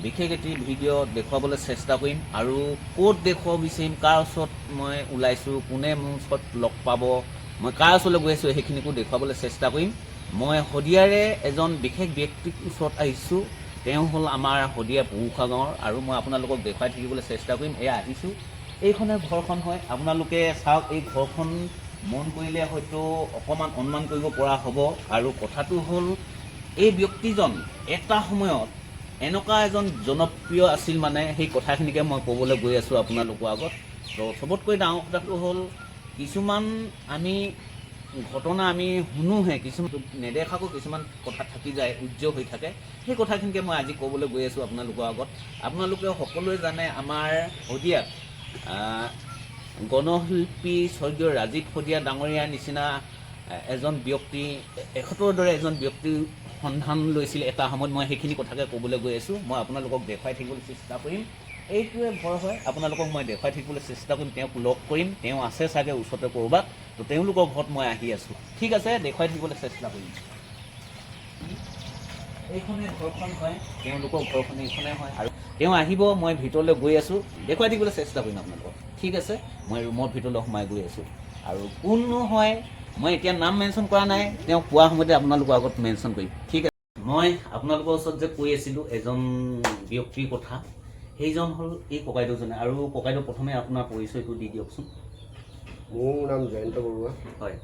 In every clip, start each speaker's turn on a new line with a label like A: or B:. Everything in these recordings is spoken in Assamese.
A: বিশেষ এটি ভিডিঅ' দেখুৱাবলৈ চেষ্টা কৰিম আৰু ক'ত দেখুৱাব বিচাৰিম, কাৰ ওচৰত মই ওলাইছোঁ, কোনে মোৰ ওচৰত লগ পাব, মই কাৰ ওচৰলৈ গৈ আছোঁ সেইখিনিকো দেখুৱাবলৈ চেষ্টা কৰিম। মই শদিয়াৰে এজন বিশেষ ব্যক্তিৰ ওচৰত আহিছোঁ। তেওঁ হ'ল আমাৰ শদিয়া পৌষা গাঁৱৰ আৰু মই আপোনালোকক দেখুৱাই থাকিবলৈ চেষ্টা কৰিম। এয়া আহিছোঁ, এইখনে ঘৰখন হয়। আপোনালোকে চাওক, এই ঘৰখন মন কৰিলে হয়তো অকণমান অনুমান কৰিব পৰা হ'ব। আৰু কথাটো হ'ল, এই ব্যক্তিজন এটা সময়ত এনেকুৱা এজন জনপ্ৰিয় আছিল, মানে সেই কথাখিনিকে মই ক'বলৈ গৈ আছোঁ আপোনালোকৰ আগত। তো চবতকৈ ডাঙৰ কথাটো হ'ল, কিছুমান আমি ঘটনা আমি শুনোহে, কিছুমান নেদেখাকো কিছুমান কথা থাকি যায়, উজ্জ্বল হৈ থাকে। সেই কথাখিনিকে মই আজি ক'বলৈ গৈ আছোঁ আপোনালোকৰ আগত। আপোনালোকে সকলোৱে জানে, আমাৰ শদিয়াত গণশিল্পী স্বৰ্গীয় ৰাজীৱ শদিয়া ডাঙৰীয়াৰ নিচিনা এজন ব্যক্তি, এখেতৰ দৰে এজন ব্যক্তিৰ সন্ধান লৈছিল এটা সময়ত। মই সেইখিনি কথাকে ক'বলৈ গৈ আছোঁ। মই আপোনালোকক দেখুৱাই থাকিবলৈ চেষ্টা কৰিম। এইটোৱে ঘৰ হয়, আপোনালোকক মই দেখুৱাই থাকিবলৈ চেষ্টা কৰিম। তেওঁক লগ কৰিম, তেওঁ আছে চাগে ওচৰতে ক'ৰবাত। তো তেওঁলোকৰ ঘৰত মই আহি আছোঁ। ঠিক আছে, দেখুৱাই থাকিবলৈ চেষ্টা কৰিম। এইখনে ঘৰখন হয়, তেওঁলোকৰ ঘৰখন এইখনে হয়। আৰু তেওঁ আহিব, মই ভিতৰলৈ গৈ আছোঁ, দেখুৱাই দিবলৈ চেষ্টা কৰিম আপোনালোকক। ঠিক আছে, মই ৰুমৰ ভিতৰলৈ সোমাই গৈ আছোঁ। আৰু কোননো হয়, মই এতিয়া নাম মেনশ্যন কৰা নাই, তেওঁ পোৱা সময়তে আপোনালোকৰ আগত মেনশ্যন কৰিম। ঠিক আছে, মই আপোনালোকৰ ওচৰত যে কৈ আছিলোঁ এজন ব্যক্তিৰ কথা, সেইজন হ'ল এই ককাইদেউজনে। আৰু ককাইদেউ, প্ৰথমে আপোনাৰ পৰিচয়টো দি দিয়কচোন।
B: মোৰ নাম জয়ন্ত বৰুৱা।
A: হয়,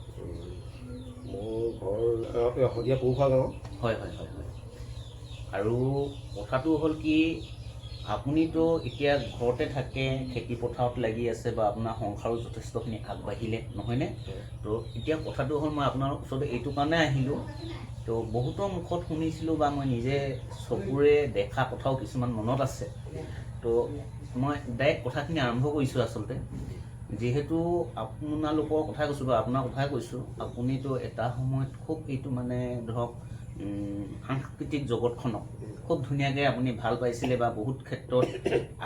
B: মোৰ ঘৰ শদিয়া পৌষা গাঁও।
A: হয় হয় হয় হয়। আৰু কথাটো হ'ল কি, আপুনিতো এতিয়া ঘৰতে থাকে, খেতি পথাৰত লাগি আছে, বা আপোনাৰ সংসাৰো যথেষ্টখিনি আগবাঢ়িলে, নহয়নে? তো এতিয়া কথাটো হ'ল, মই আপোনাৰ ওচৰতে এইটো কাৰণে আহিলোঁ। তো বহুতৰ মুখত শুনিছিলোঁ, বা মই নিজে চকুৰে দেখা কথাও কিছুমান মনত আছে। তো মই ডাইৰেক্ট কথাখিনি আৰম্ভ কৰিছোঁ আচলতে। যিহেতু আপোনালোকৰ কথাই কৈছোঁ, বা আপোনাৰ কথাই কৈছোঁ, আপুনিতো এটা সময়ত খুব এইটো মানে ধৰক সাংস্কৃতিক জগতখনক খুব ধুনীয়াকৈ আপুনি ভাল পাইছিলে, বা বহুত ক্ষেত্ৰত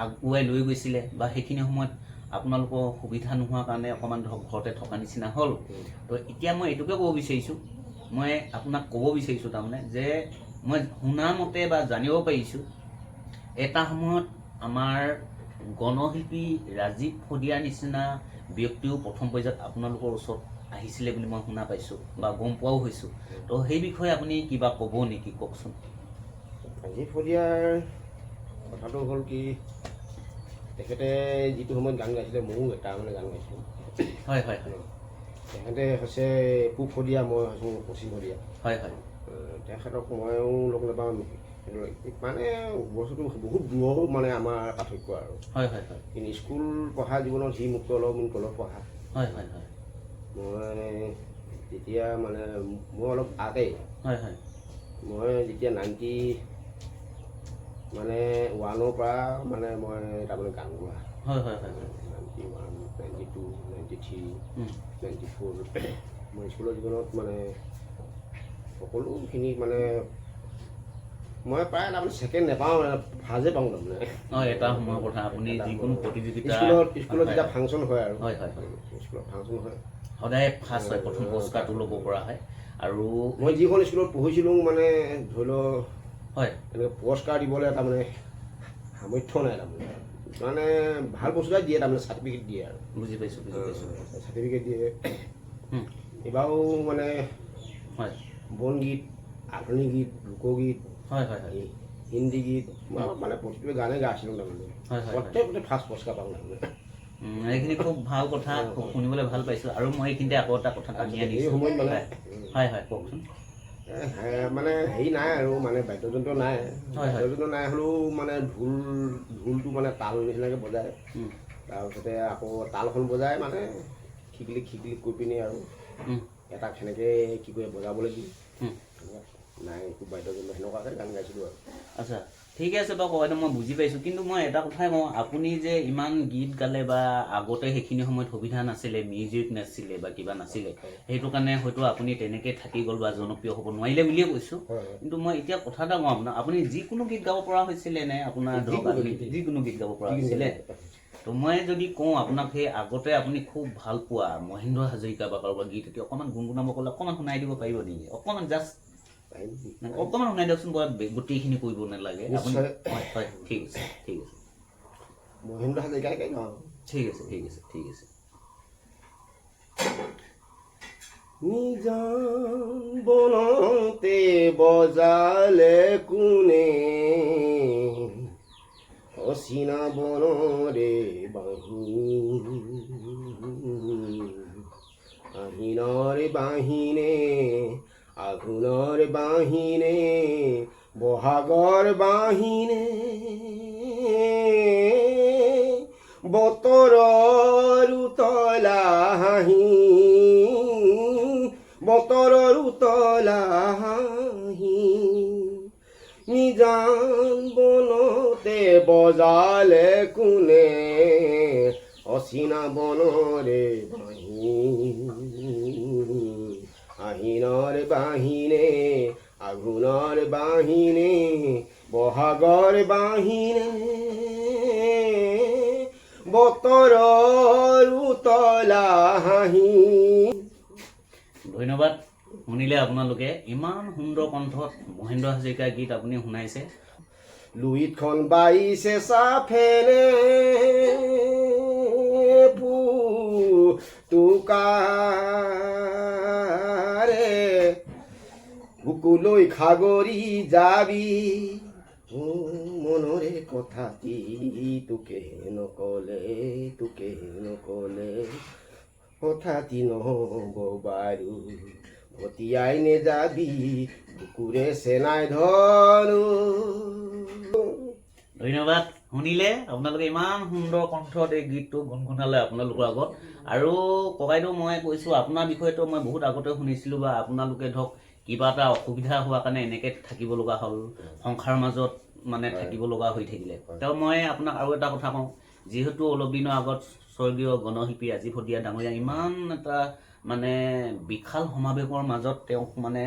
A: আগুৱাই লৈ গৈছিলে, বা সেইখিনি সময়ত আপোনালোকৰ সুবিধা নোহোৱাৰ কাৰণে অকণমান ধৰক ঘৰতে থকা নিচিনা হ'ল। তো এতিয়া মই এইটোকে ক'ব বিচাৰিছোঁ, মই আপোনাক ক'ব বিচাৰিছোঁ তাৰমানে, যে মই শুনা মতে বা জানিব পাৰিছোঁ, এটা সময়ত আমাৰ গণশিল্পী ৰাজীৱ শদিয়াৰ নিচিনা ব্যক্তিও প্ৰথম পৰ্যায়ত আপোনালোকৰ ওচৰত আহিছিলে বুলি মই শুনা পাইছোঁ, বা গম পোৱাও হৈছোঁ। তো সেই বিষয়ে আপুনি কিবা ক'ব নেকি, কওকচোন।
B: ৰাজীৱ শদিয়াৰ কথাটো হ'ল কি, তেখেতে যিটো সময়ত গান গাইছিলে, ময়ো এটা মানে গান গাইছিলোঁ।
A: হয় হয় হয়।
B: তেখেতে হৈছে পূব শদিয়া, মই হৈছোঁ পশ্চিম শদিয়া।
A: হয় হয়।
B: তেখেতক ময়ো লগ নাপাওঁ, মানে বস্তুটো বহুত দূৰৰ মানে আমাৰ পাৰ্থক্য আৰু।
A: হয় হয় হয়।
B: কিন্তু স্কুল পঢ়া জীৱনত সি মোতকৈ অলপ মোৰ তলত পঢ়া।
A: হয় হয় হয়।
B: মই তেতিয়া মানে মই অলপ আগেই।
A: হয় হয়।
B: মই যেতিয়া 91ৰ পৰা মানে মই তাৰমানে গান গোৱা।
A: হয় হয় হয়।
B: 91, 92, 93, 94 মই স্কুলৰ জীৱনত মানে সকলোখিনি মানে মই প্ৰায় তাৰমানে ছেকেণ্ড নাপাওঁ, ফাৰ্ষ্টে পাওঁ তাৰমানে।
A: হয়, এটা সময়ৰ কথা, আপুনি যিকোনো প্ৰতিযোগিতা
B: স্কুলত যেতিয়া ফাংচন হয় আৰু,
A: হয় হয় হয়,
B: স্কুলত ফাংচন হয়,
A: সদায় ফাৰ্ষ্ট হয়, প্ৰথম পুৰস্কাৰটো ল'ব পৰা হয়। আৰু
B: মই যিখন স্কুলত পঢ়িছিলোঁ, মানে ধৰি লওক
A: হয়,
B: এনেকৈ পুৰস্কাৰ দিবলৈ তাৰমানে সামৰ্থ্য নাই তাৰমানে। মানে ভাল বস্তু এটা দিয়ে, তাৰমানে চাৰ্টিফিকেট দিয়ে আৰু।
A: বুজি পাইছোঁ, বুজি পাইছোঁ।
B: চাৰ্টিফিকেট দিয়ে। এইবাৰো মানে
A: হয়,
B: বনগীত, আধুনিক গীত, লোকগীত,
A: হয় হয় হয়,
B: হিন্দী গীত, মানে প্ৰতিটো গানেই গাইছিলোঁ তাৰমানে। প্ৰত্যেকতে ফাৰ্ষ্ট পুৰস্কাৰ পাওঁ তাৰমানে।
A: এইখিনি খুব ভাল কথা, খুব শুনিবলৈ ভাল পাইছোঁ। আৰু মই এইখিনিতে আকৌ এটা কথা টানি আনিছোঁ।
B: এই সময়ত মানে
A: হয় হয়, কওকচোন।
B: মানে হেৰি নাই আৰু, মানে বাদ্যযন্ত্ৰ নাই। বাদ্যযন্ত্ৰ নাই হ'লেও মানে ঢোলটো মানে তাল নিচিনাকৈ বজায়। তাৰপিছতে আকৌ তালখন বজাই মানে খিকিলিক কৰি পিনি আৰু এটা সেনেকৈ কি কৰে বজাবলৈ দিয়ে। নাই একো বাদ্যযন্ত্ৰ, সেনেকুৱাকৈ গান গাইছিলোঁ আৰু।
A: আচ্ছা, ঠিকে আছে বাৰু ককাইদেউ, মই বুজি পাইছোঁ। কিন্তু মই এটা কথাই কওঁ, আপুনি যে ইমান গীত গালে, বা আগতে সেইখিনি সময়ত সুবিধা নাছিলে, মিউজিক নাছিলে বা কিবা নাছিলে, সেইটো কাৰণে হয়তো আপুনি তেনেকৈ থাকি গ'ল বা জনপ্ৰিয় হ'ব নোৱাৰিলে বুলিয়ে কৈছোঁ। কিন্তু মই এতিয়া কথা এটা কওঁ আপোনাক, আপুনি যিকোনো গীত গাব পৰা হৈছিলে নে? আপোনাৰ ধৰক যিকোনো গীত গাব পৰা হৈছিলে? তো মই যদি কওঁ আপোনাক, সেই আগতে আপুনি খুব ভাল পোৱা মহেন্দ্ৰ হাজৰিকা বা কাৰোবাৰ গীত এটি অকণমান গুণগুণাব ক'লে অকণমান শুনাই দিব পাৰিব নেকি? অকণমান জাষ্ট অকণমান শুনাই দিয়কচোন বৰ গোটেইখিনি কৰিব নালাগে আপুনি হয় হয় ঠিক আছে ঠিক আছে
B: মহেন্দ্ৰ হাজৰিকাই গাওঁ
A: ঠিক আছে ঠিক আছে ঠিক আছে
B: নিজান বনতে বজালে কোনে অচিনা বনৰে বাঁহী আহিনৰ বাঁহিনে আঘোণৰ বাঁহিনে বহাগৰ বাঁহিনে বতৰৰ উতলা হাঁহি বতৰৰ উতলা হাঁহি নিজান বনতে বজালে কোনে অচিনা বনৰে বাঁহী আহিনৰ বাঁহিনে আঘোণৰ বাঁহিনে বহাগৰ বাঁহিনে বতৰৰ উতলা হাঁহি
A: ধন্যবাদ শুনিলে আপোনালোকে ইমান সুন্দৰ কণ্ঠত মহেন্দ্ৰ হাজৰিকাৰ গীত আপুনি শুনাইছে
B: লুইতখন বাইছে চাফেৰে তোকাৰে বুকুলৈ খাগৰি যাবি মনৰে কথাটি তোকে নকলে কথাটি নহ'ব বাৰু ভটিয়াই নেযাবি বুকুৰে চেনাই ধৰো
A: ধন্যবাদ শুনিলে আপোনালোকে ইমান সুন্দৰ কণ্ঠত এই গীতটো গুণগুণালে আপোনালোকৰ আগত আৰু ককাইদেউ মই কৈছোঁ আপোনাৰ বিষয়েতো মই বহুত আগতে শুনিছিলোঁ বা আপোনালোকে ধৰক কিবা এটা অসুবিধা হোৱাৰ কাৰণে এনেকৈ থাকিব লগা হ'ল সংসাৰৰ মাজত মানে থাকিব লগা হৈ থাকিলে তেওঁ মই আপোনাক আৰু এটা কথা কওঁ যিহেতু অলপ দিনৰ আগত স্বৰ্গীয় গণশিল্পী ৰাজীৱ শদিয়া ডাঙৰীয়া ইমান এটা মানে বিশাল সমাৱেশৰ মাজত তেওঁক মানে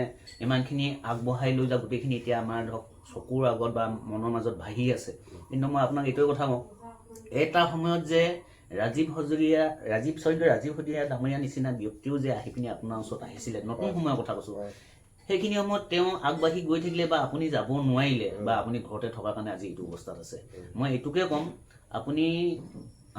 A: ইমানখিনি আগবঢ়াই লৈ যোৱা গোটেইখিনি এতিয়া আমাৰ ধৰক চকুৰ আগত বা মনৰ মাজত ভাহি আছে কিন্তু মই আপোনাক এইটোৱে কথা কওঁ এটা সময়ত যে ৰাজীৱ শদিয়া ডাঙৰীয়া নিচিনা ব্যক্তিও যে আহি পিনি আপোনাৰ ওচৰত আহিছিলে নতুন সময়ৰ কথা কৈছোঁ সেইখিনি সময়ত তেওঁ আগবাঢ়ি গৈ থাকিলে বা আপুনি যাব নোৱাৰিলে বা আপুনি ঘৰতে থকাৰ কাৰণে আজি এইটো অৱস্থাত আছে মই এইটোকে ক'ম আপুনি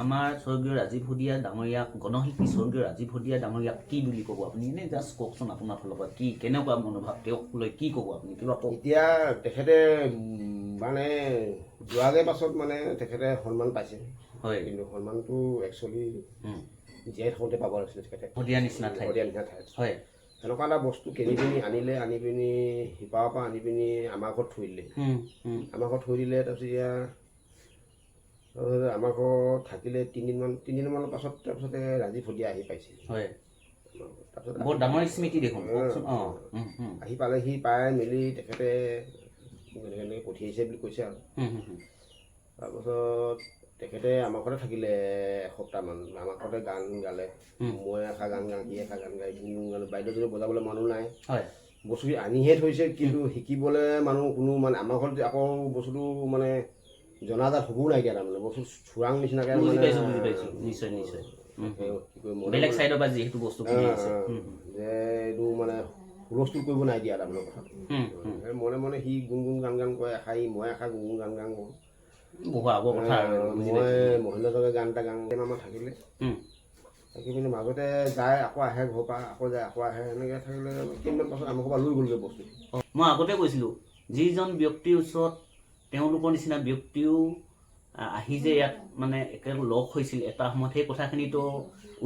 A: আমাৰ স্বৰ্গীয় ৰাজীৱ শদিয়া ডাঙৰীয়াক গণশিল্পী স্বৰ্গীয় ৰাজীৱ শদিয়া ডাঙৰীয়াক কি বুলি ক'ব আপুনি এনেই জাষ্ট কওকচোন আপোনাৰ ফালৰ পৰা কি কেনেকুৱা মনোভাৱ তেওঁক লৈ কি ক'ব আপুনি কিবা কওক
B: এতিয়া তেখেতে মানে যোৱাগে পাছত মানে তেখেতে সন্মান পাইছে
A: হয়
B: কিন্তু সন্মানটো একচুৱেলি জীয়াই থাকোঁতে পাব লাগিছিলে তেখেতে
A: শদিয়া নিচিনা ঠাই হয়
B: এনেকুৱা এটা বস্তু কিনি পিনি আনি পিনি শিপাৰৰ পৰা আনি পিনি আমাৰ ঘৰত থৈ দিলে তাৰপিছত এতিয়া আমাৰ ঘৰত থাকিলে তিনিদিনমানৰ পাছত তাৰপিছতে ৰাজীৱ শদিয়া আহি পাইছিল
A: বহুত ডাঙৰ স্মৃতি দেখোন
B: আহি পালেহি পাই মেলি তেখেতে এনেকৈ পঠিয়াইছে বুলি কৈছে আৰু তাৰপাছত তেখেতে আমাৰ ঘৰতে থাকিলে এসপ্তাহমান আমাৰ ঘৰতে গান গালে মই এষাৰ গান গাওঁ সি এষাৰ গান গাই গালোঁ বাইদেউজনী বজাবলৈ মানুহ নাই বস্তুখিনি আনিহে থৈছে কিন্তু শিকিবলৈ মানুহ কোনো মানে আমাৰ ঘৰত আকৌ বস্তুটো মানে জনাজাত হ'বও নাইকিয়া তাৰমানে বস্তু চোৰাং নিচিনাকৈ
A: নিশ্চয় নিশ্চয় বেলেগ চাইডৰ পৰা যিহেতু বস্তু
B: যে এইটো মানে হুলস্থুল কৰিব নাই দিয়া তাৰমানে কথাটো মনে মনে সি গুণগুণ গান কৰে এষাৰ মই এষাৰ গুণগুণ গান কৰোঁ মই মহেন্দ্ৰজকে গান এটা গাওঁ আমাৰ থাকিলে থাকি পিনি মাজতে যায় আকৌ আহে ঘৰৰ পৰা আকৌ যায় আকৌ আহে এনেকৈ থাকিলে কেইদিনমান পাছত আমাৰ ঘৰৰ পৰা লৈ গ'লগৈ বস্তু
A: মই আগতে কৈছিলোঁ যিজন ব্যক্তিৰ ওচৰত তেওঁলোকৰ নিচিনা ব্যক্তিও আহি যে ইয়াত মানে একেলগে লগ হৈছিল এটা সময়ত সেই কথাখিনিতো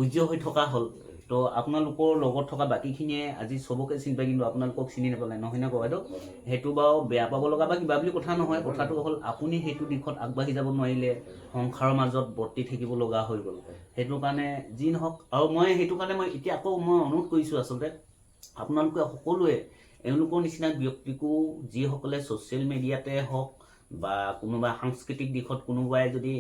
A: উজ্জ্বল হৈ থকা হ'ল তো আপোনালোকৰ লগত থকা বাকীখিনিয়ে আজি চবকে চিনি পায় কিন্তু আপোনালোকক চিনি নাপালে নহয় নে ককাইদেউ সেইটো বাৰু বেয়া পাব লগা বা কিবা বুলি কথা নহয় কথাটো হ'ল আপুনি সেইটো দিশত আগবাঢ়ি যাব নোৱাৰিলে সংসাৰৰ মাজত বৰ্তি থাকিব লগা হৈ গ'ল সেইটো কাৰণে যি নহওক আৰু মই সেইটো কাৰণে মই এতিয়া আকৌ মই অনুৰোধ কৰিছোঁ আচলতে আপোনালোকে সকলোৱে এওঁলোকৰ নিচিনা ব্যক্তিকো যিসকলে ছ'চিয়েল মিডিয়াতে হওক বা কোনোবা সাংস্কৃতিক দিশত কোনোবাই যদি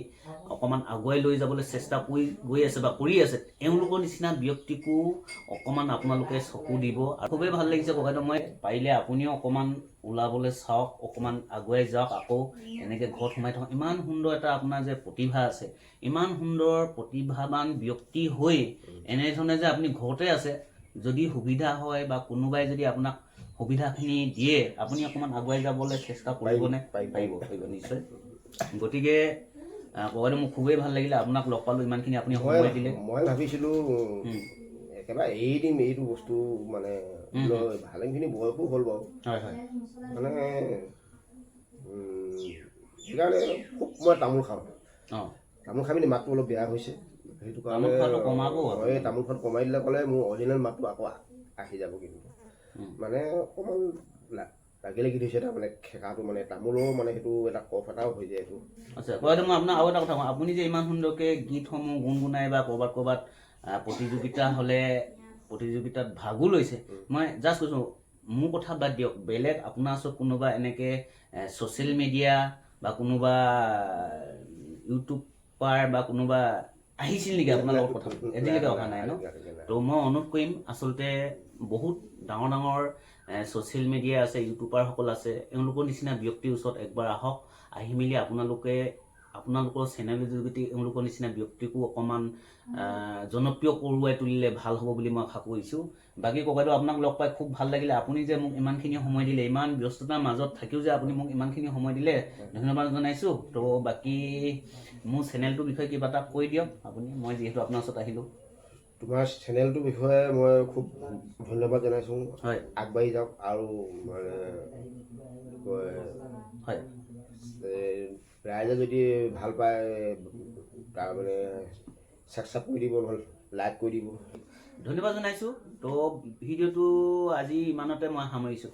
A: অকণমান আগুৱাই লৈ যাবলৈ চেষ্টা কৰি গৈ আছে বা কৰি আছে এওঁলোকৰ নিচিনা ব্যক্তিকো অকণমান আপোনালোকে চকু দিব আৰু খুবেই ভাল লাগিছে ককাইদেউ মই পাৰিলে আপুনিও অকণমান ওলাবলৈ চাওক অকণমান আগুৱাই যাওক আকৌ এনেকৈ ঘৰত সোমাই থাকক ইমান সুন্দৰ এটা আপোনাৰ যে প্ৰতিভা আছে ইমান সুন্দৰ প্ৰতিভাৱান ব্যক্তি হৈ এনেধৰণে যে আপুনি ঘৰতে আছে যদি সুবিধা হয় বা কোনোবাই যদি আপোনাক সুবিধাখিনি দিয়ে আপুনি অকণমান আগুৱাই যাবলৈ চেষ্টা কৰিবনে? পাৰিব নিশ্চয়। গতিকে ককাইদেউ মোক খুবেই ভাল লাগিলে আপোনাক লগ পালোঁ, ইমানখিনি আপুনি সময় দিলে।
B: মই ভাবিছিলোঁ একেবাৰে এৰি দিম এইটো বস্তু, মানে ভালেখিনি বয়সো হ'ল বাৰু। মানে সেইকাৰণে খুব মই তামোল খাওঁ। তামোল খাই পিনি মাতটো অলপ বেয়া হৈছে, সেইটো কাৰণে এই তামোলখন কমাই দিলে ক'লে মোৰ অৰিজিনেল মাতটো আকৌ আহি যাব। কিন্তু মানে অকণমান লাগি লাগি ধৰিছে, তাৰমানে খেকাটো মানে তামোলৰ মানে সেইটো এটা কফ এটাও হৈ যায় এইটো।
A: আচ্ছা ককাইদেউ, মই আপোনাক আৰু এটা কথা কওঁ, আপুনি যে ইমান সুন্দৰকৈ গীতসমূহ গুণগুণাই বা ক'ৰবাত প্ৰতিযোগিতা হ'লে প্ৰতিযোগিতাত ভাগো লৈছে, মই জাষ্ট কৈছোঁ মোৰ কথা বাদ দিয়ক, বেলেগ আপোনাৰ ওচৰত কোনোবা এনেকৈ ছ'চিয়েল মিডিয়া বা কোনোবা ইউটিউবাৰ বা কোনোবা আহিছিল নেকি আপোনাৰ লগত কথা? এদিলৈকে অহা নাই ন? তো মই অনুৰোধ কৰিম, আচলতে বহুত ডাঙৰ ডাঙৰ ছ'চিয়েল মিডিয়া আছে, ইউটিউবাৰসকল আছে, এওঁলোকৰ নিচিনা ব্যক্তিৰ ওচৰত একবাৰ আহক, আহি মেলি আপোনালোকৰ চেনেলৰ যোগেদি এওঁলোকৰ নিচিনা ব্যক্তিকো অকণমান জনপ্ৰিয় কৰোৱাই তুলিলে ভাল হ'ব বুলি মই আশা কৰিছোঁ। বাকী ককাইদেউ, আপোনাক লগ পাই খুব ভাল লাগিলে। আপুনি যে মোক ইমানখিনি সময় দিলে, ইমান ব্যস্ততাৰ মাজত থাকিও যে আপুনি মোক ইমানখিনি সময় দিলে, ধন্যবাদ জনাইছোঁ। তো বাকী মোৰ চেনেলটোৰ বিষয়ে কিবা এটা কৈ দিয়ক আপুনি, মই যিহেতু আপোনাৰ ওচৰত আহিলোঁ।
B: তোমাৰ চেনেলটোৰ বিষয়ে মই খুব ধন্যবাদ জনাইছোঁ।
A: হয়,
B: আগবাঢ়ি যাওক আৰু মানে
A: হয়,
B: ৰাইজে যদি ভাল পায় তাৰমানে ছাবস্ক্ৰাইব কৰি দিব, লাইক কৰি দিব।
A: ধন্যবাদ জনাইছোঁ। তো ভিডিঅ'টো আজি ইমানতে মই সামৰিছোঁ।